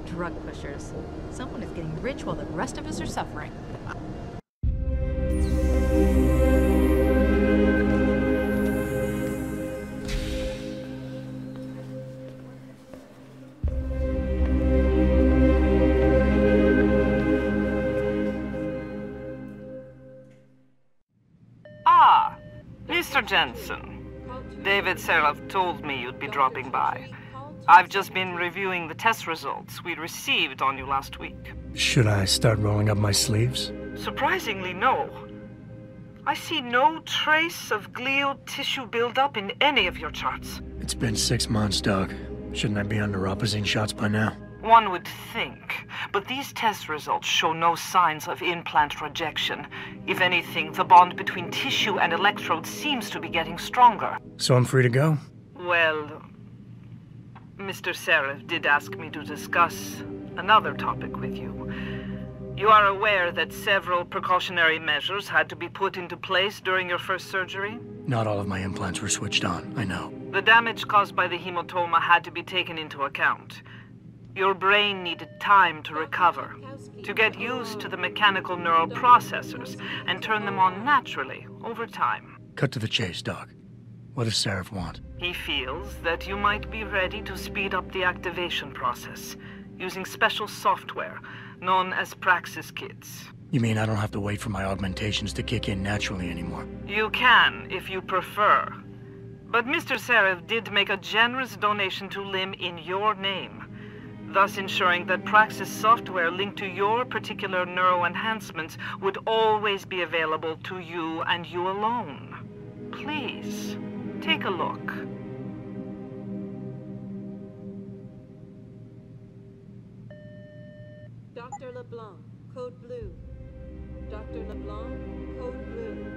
drug pushers. Someone is getting rich while the rest of us are suffering. Ah, Mr. Jensen. David Seraph told me you'd be dropping by. I've just been reviewing the test results we received on you last week. Should I start rolling up my sleeves? Surprisingly, no. I see no trace of glial tissue buildup in any of your charts. It's been 6 months, Doc. Shouldn't I be on neuropozyne shots by now? One would think, but these test results show no signs of implant rejection. If anything, the bond between tissue and electrodes seems to be getting stronger. So I'm free to go? Well, Mr. Seraph did ask me to discuss another topic with you. You are aware that several precautionary measures had to be put into place during your first surgery? Not all of my implants were switched on, I know. The damage caused by the hematoma had to be taken into account. Your brain needed time to recover, to get used to the mechanical neural processors and turn them on naturally over time. Cut to the chase, Doc. What does Seraph want? He feels that you might be ready to speed up the activation process using special software known as Praxis Kits. You mean I don't have to wait for my augmentations to kick in naturally anymore? You can, if you prefer. But Mr. Seraph did make a generous donation to LIM in your name, thus ensuring that Praxis software linked to your particular neuroenhancements would always be available to you and you alone. Please, take a look. Dr. LeBlanc, code blue. Dr. LeBlanc, code blue.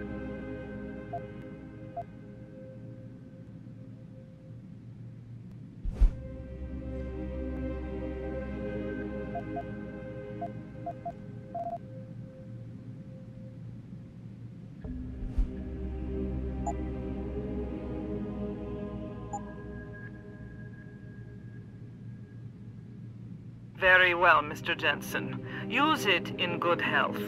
Very well, Mr. Jensen. Use it in good health.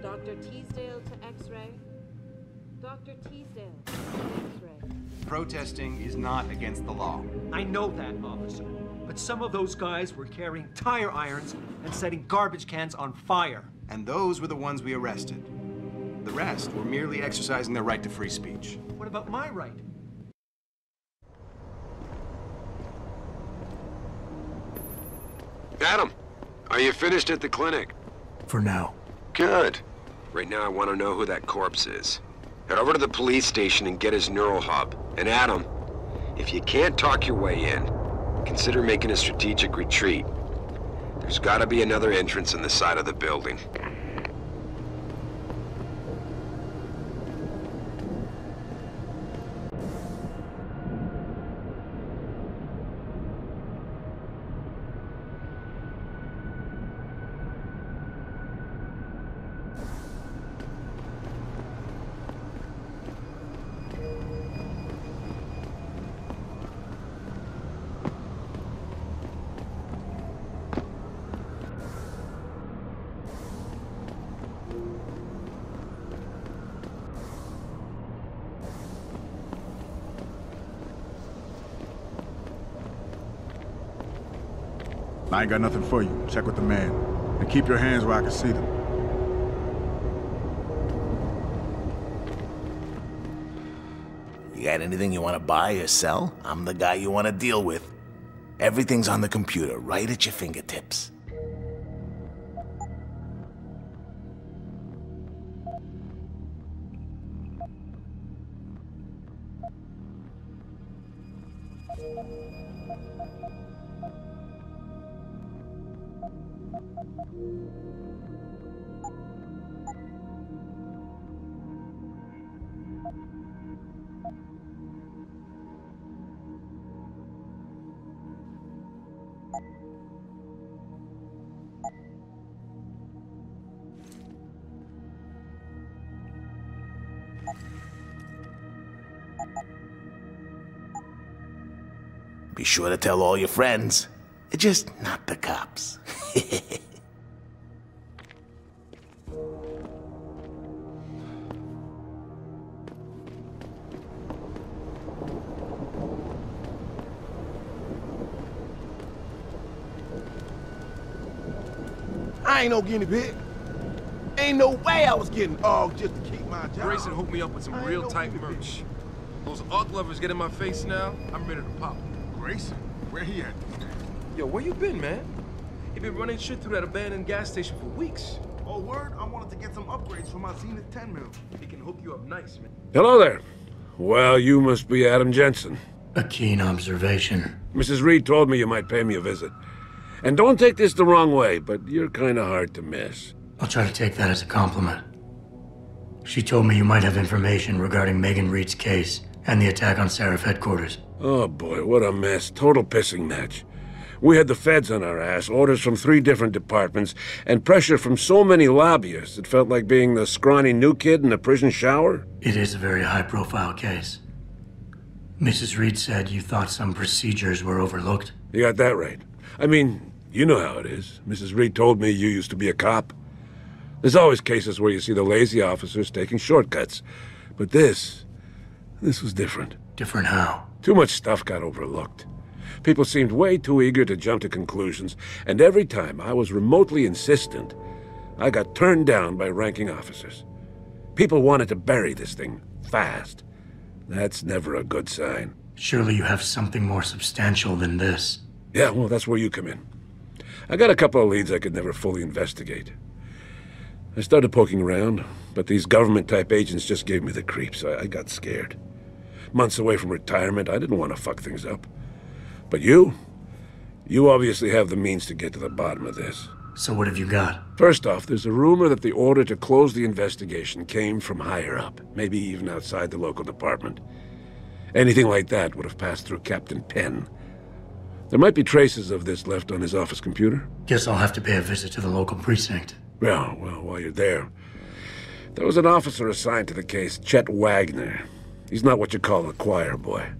Dr. Teasdale to X-ray. Dr. Teasdale to X-ray. Protesting is not against the law. I know that, officer. But some of those guys were carrying tire irons and setting garbage cans on fire. And those were the ones we arrested. The rest were merely exercising their right to free speech. What about my right? Adam, are you finished at the clinic? For now. Good. Right now I want to know who that corpse is. Head over to the police station and get his neural hub. And Adam, if you can't talk your way in, consider making a strategic retreat. There's gotta be another entrance in the side of the building. I ain't got nothing for you. Check with the man. And keep your hands where I can see them. You got anything you want to buy or sell? I'm the guy you want to deal with. Everything's on the computer, right at your fingertips. Be sure to tell all your friends. Just not the cops. I ain't no guinea pig. Ain't no way I was getting off just to keep my job. Grayson hooked me up with some real tight merch. Those ugg lovers get in my face now, I'm ready to pop. Grayson? Where he at? Yo, where you been, man? You been running shit through that abandoned gas station for weeks. Oh, word? I wanted to get some upgrades for my Zenith 10 mil. He can hook you up nice, man. Hello there. Well, you must be Adam Jensen. A keen observation. Mrs. Reed told me you might pay me a visit. And don't take this the wrong way, but you're kind of hard to miss. I'll try to take that as a compliment. She told me you might have information regarding Megan Reed's case and the attack on Seraph headquarters. Oh boy, what a mess. Total pissing match. We had the feds on our ass, orders from 3 different departments, and pressure from so many lobbyists it felt like being the scrawny new kid in a prison shower. It is a very high-profile case. Mrs. Reed said you thought some procedures were overlooked. You got that right. I mean, you know how it is. Mrs. Reed told me you used to be a cop. There's always cases where you see the lazy officers taking shortcuts. But this was different. Different how? Too much stuff got overlooked. People seemed way too eager to jump to conclusions, and every time I was remotely insistent, I got turned down by ranking officers. People wanted to bury this thing fast. That's never a good sign. Surely you have something more substantial than this. Yeah, well, that's where you come in. I got a couple of leads I could never fully investigate. I started poking around, but these government-type agents just gave me the creeps. I got scared. Months away from retirement, I didn't want to fuck things up. But you obviously have the means to get to the bottom of this. So what have you got? First off, there's a rumor that the order to close the investigation came from higher up, maybe even outside the local department. Anything like that would have passed through Captain Penn. There might be traces of this left on his office computer. Guess I'll have to pay a visit to the local precinct. Well, while you're there, there was an officer assigned to the case, Chet Wagner. He's not what you call a choir boy.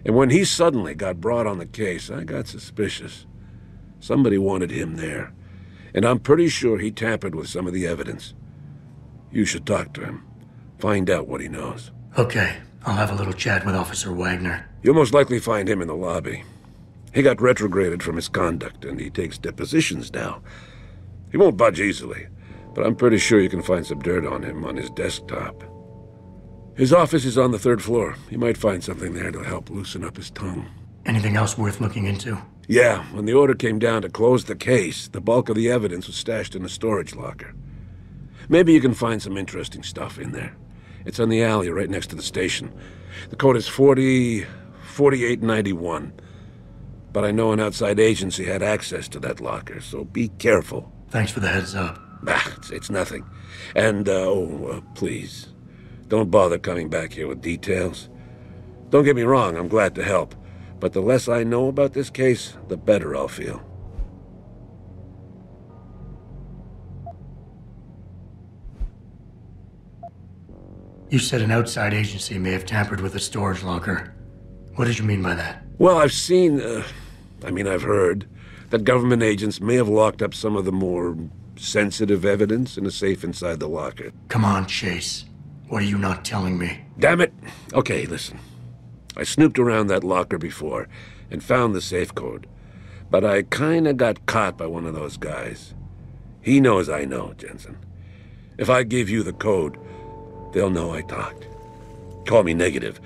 And when he suddenly got brought on the case, I got suspicious. Somebody wanted him there. And I'm pretty sure he tampered with some of the evidence. You should talk to him. Find out what he knows. Okay, I'll have a little chat with Officer Wagner. You'll most likely find him in the lobby. He got retrograded from his conduct, and he takes depositions now. He won't budge easily, but I'm pretty sure you can find some dirt on him on his desktop. His office is on the 3rd floor. You might find something there to help loosen up his tongue. Anything else worth looking into? Yeah, when the order came down to close the case, the bulk of the evidence was stashed in a storage locker. Maybe you can find some interesting stuff in there. It's on the alley right next to the station. The code is 4891. But I know an outside agency had access to that locker, so be careful. Thanks for the heads up. It's nothing. And, please, don't bother coming back here with details. Don't get me wrong, I'm glad to help. But the less I know about this case, the better I'll feel. You said an outside agency may have tampered with a storage locker. What did you mean by that? Well, I've heard that government agents may have locked up some of the more sensitive evidence in a safe inside the locker. Come on, Chase. What are you not telling me? Damn it! Okay, listen. I snooped around that locker before and found the safe code. But I kinda got caught by one of those guys. He knows I know, Jensen. If I give you the code, they'll know I talked. Call me negative,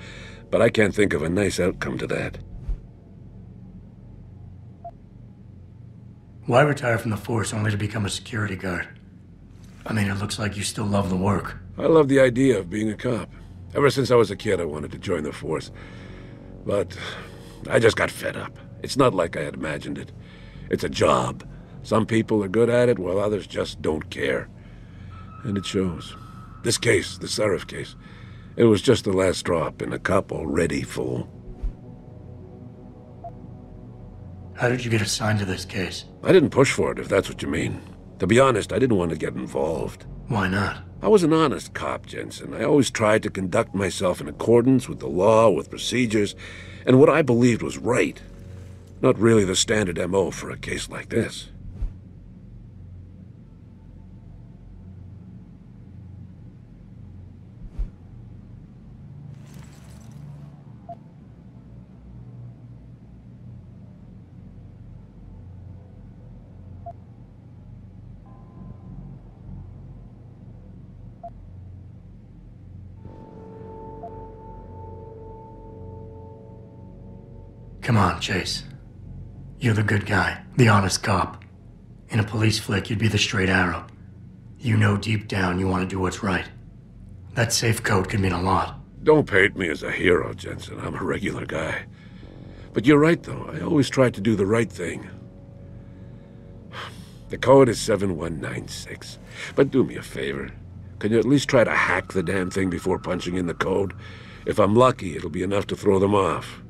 but I can't think of a nice outcome to that. Why retire from the force only to become a security guard? I mean, it looks like you still love the work. I love the idea of being a cop. Ever since I was a kid, I wanted to join the force. But I just got fed up. It's not like I had imagined it. It's a job. Some people are good at it, while others just don't care. And it shows. This case, the Seraph case, it was just the last drop in a cup already full. How did you get assigned to this case? I didn't push for it, if that's what you mean. To be honest, I didn't want to get involved. Why not? I was an honest cop, Jensen. I always tried to conduct myself in accordance with the law, with procedures, and what I believed was right. Not really the standard MO for a case like this. Come on, Chase. You're the good guy, the honest cop. In a police flick, you'd be the straight arrow. You know deep down you want to do what's right. That safe code could mean a lot. Don't paint me as a hero, Jensen. I'm a regular guy. But you're right, though. I always tried to do the right thing. The code is 7196. But do me a favor. Can you at least try to hack the damn thing before punching in the code? If I'm lucky, it'll be enough to throw them off.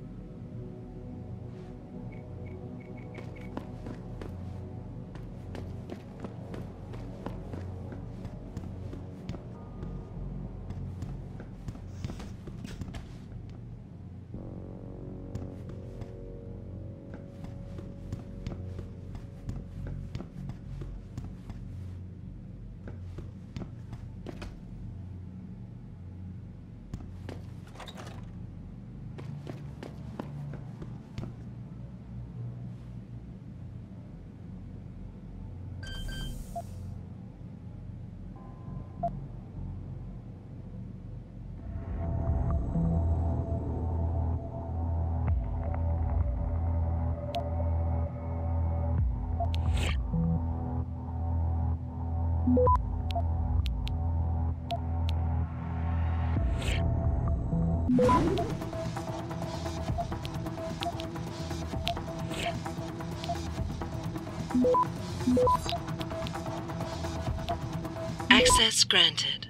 Access granted.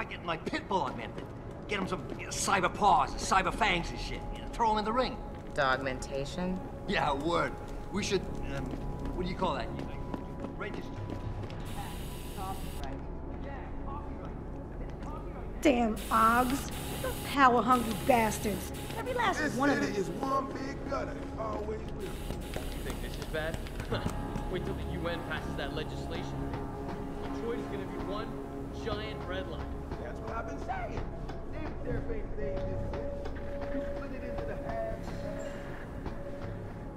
about getting my pit bull augmented? Get him some cyber paws, cyber fangs and shit. Throw him in the ring. Dogmentation? Yeah, word. We should, what do you call that? Register. Damn Oggs. Those power-hungry bastards. Every last one of them. This city is one big gutter. Always will. You think this is bad? Wait till the UN passes that legislation. Detroit is gonna be one giant red line. That's what I've been saying. If their face ain't this, you put it into the half.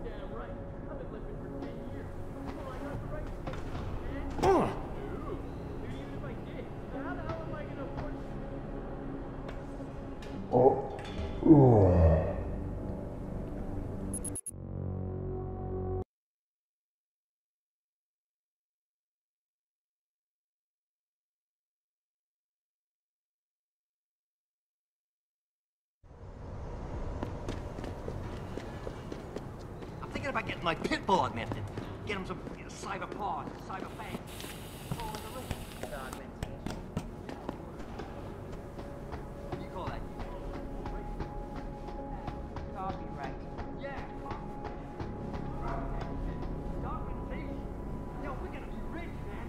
Damn right. I've been living for 10 years. Well, I got the right to say, man. Dude, even if I did, how the hell am I gonna afford I'm thinking about getting my pit bull augmented. Get him some cyber paws, cyber fangs. Throw him in the ring. Dogmentation. What do you call that? Copyright. Yeah. Documentation. Yo, we're gonna be rich, man.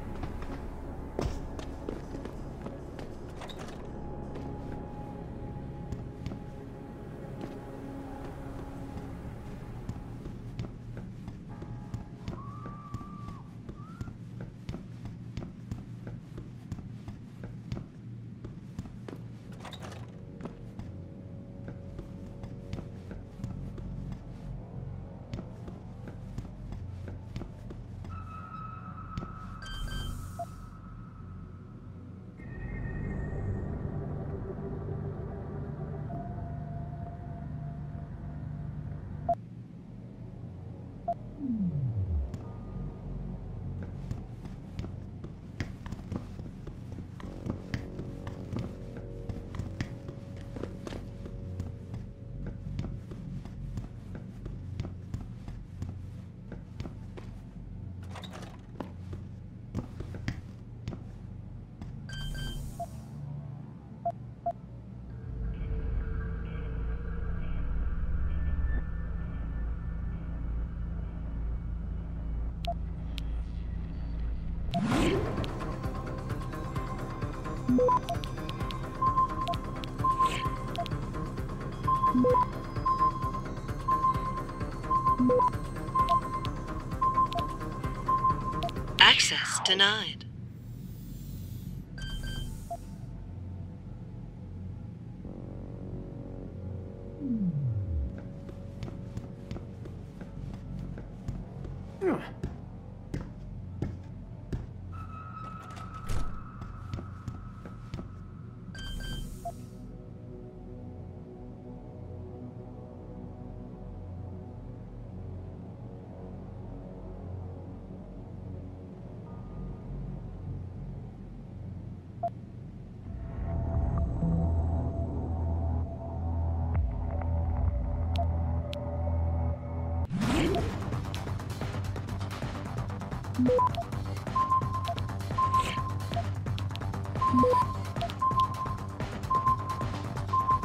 Access denied.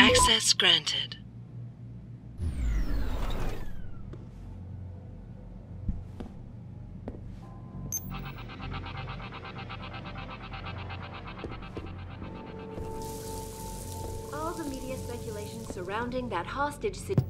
Access granted. All the media speculation surrounding that hostage situation.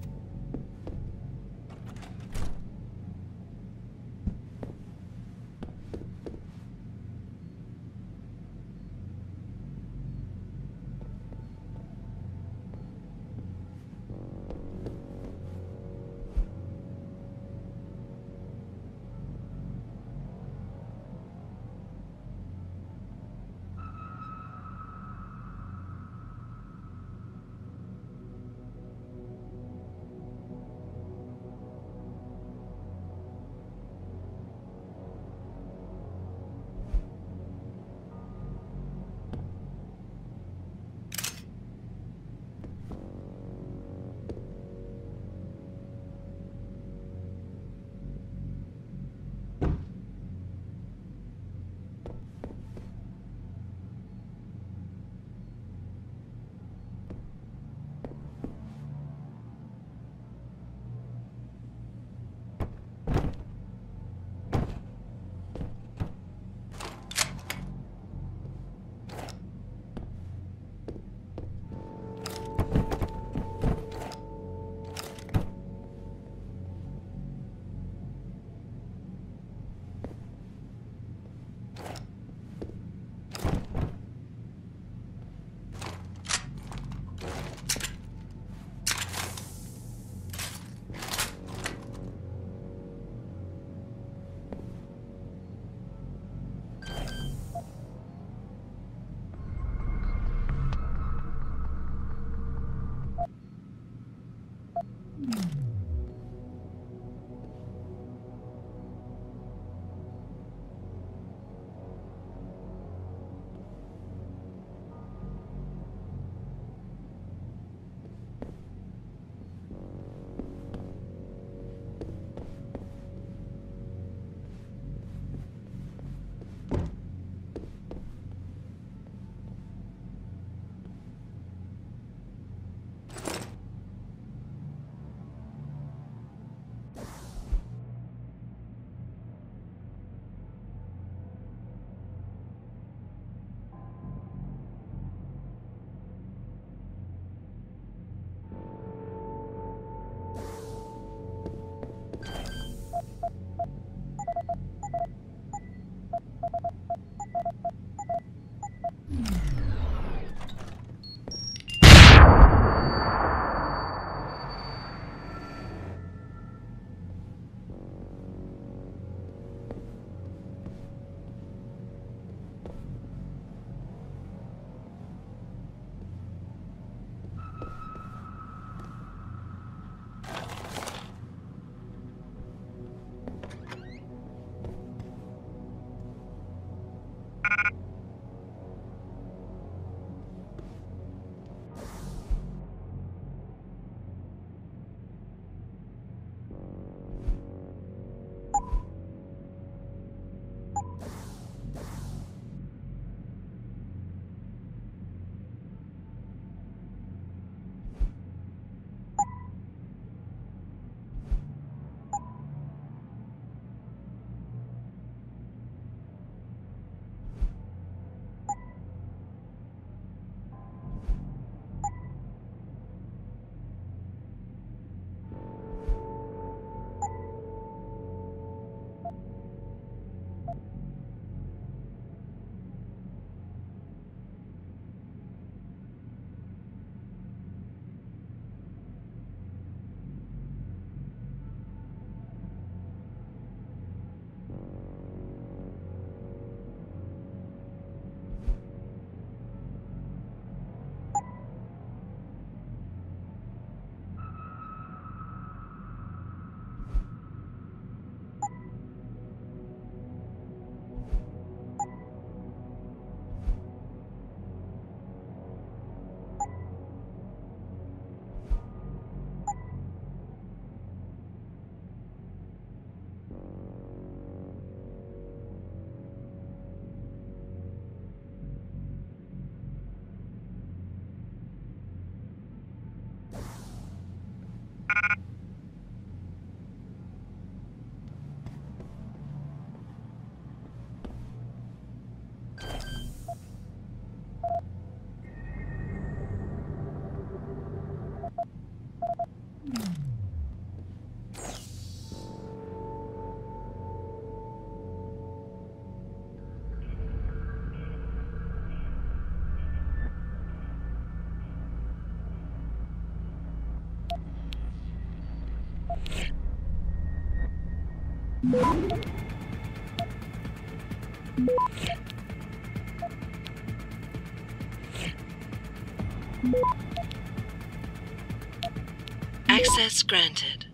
Access granted.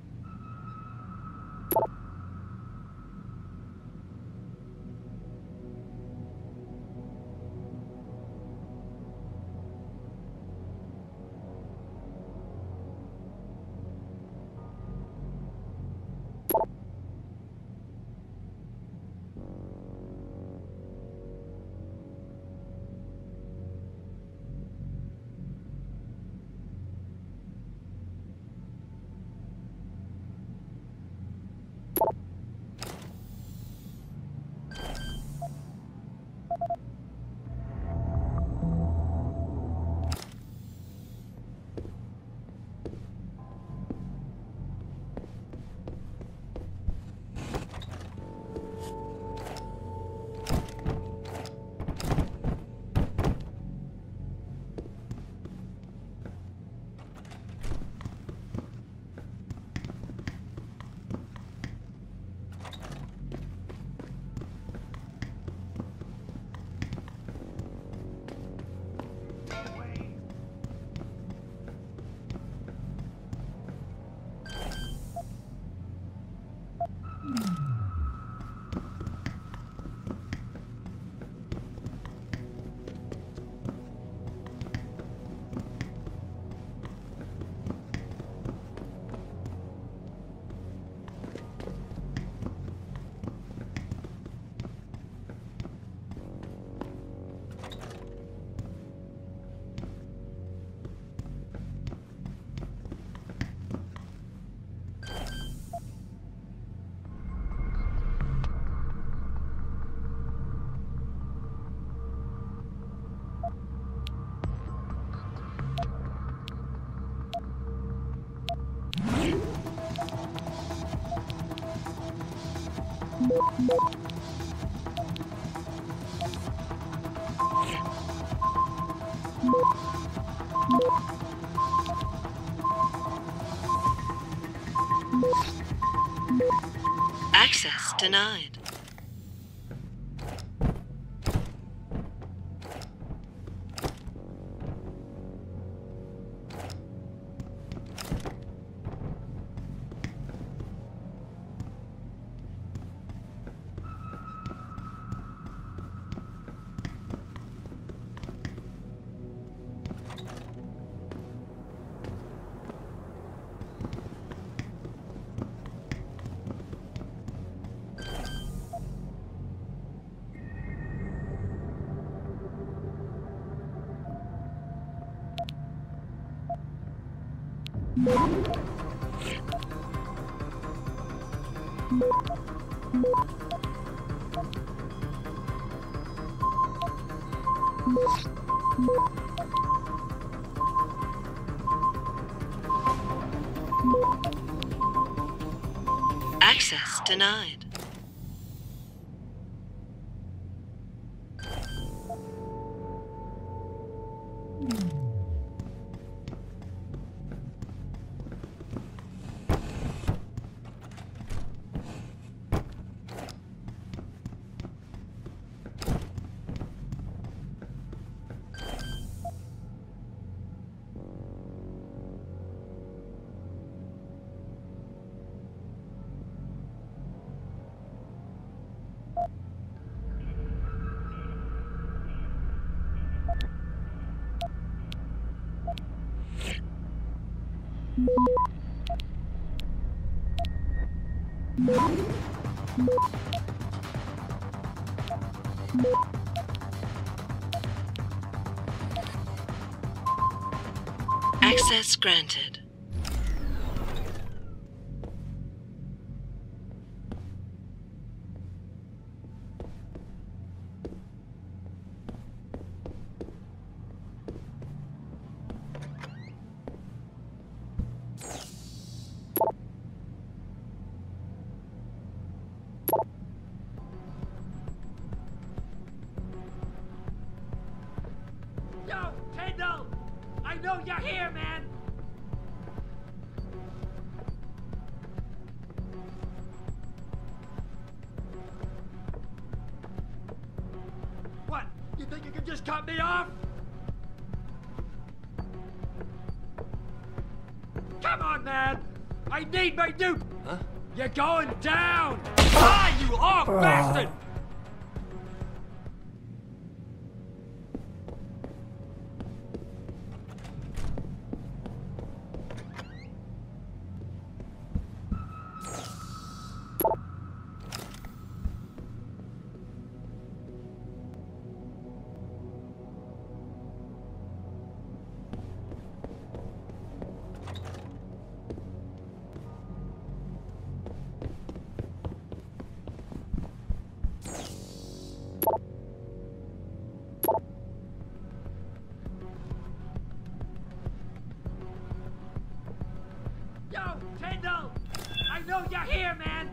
Access denied. Access denied. Access granted. Yo, Kendall! I know you're here, man! cut me off? Come on, man! I need my new... Huh? You're going down! Ah, you off, bastard! Yo, Kendall! I know you're here, man!